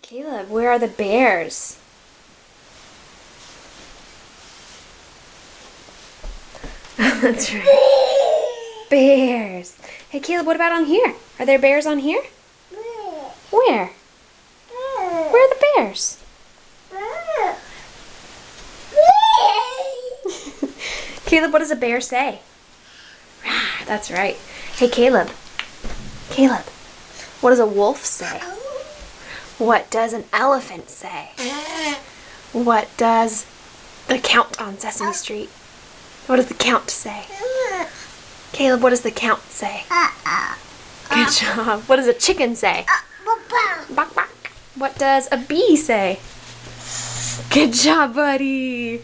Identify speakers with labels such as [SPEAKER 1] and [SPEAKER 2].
[SPEAKER 1] Caleb, where are the bears? That's right. Bears. Hey, Caleb, what about on here? Are there bears on here? Where? Where are the bears? Caleb, what does a bear say? That's right. Hey, Caleb. Caleb, what does a wolf say? What does an elephant say? What does the Count on Sesame Street? What does the Count say? Caleb, what does the Count say? Good job. What does a chicken say? Bok bok. What does a bee say? Good job, buddy.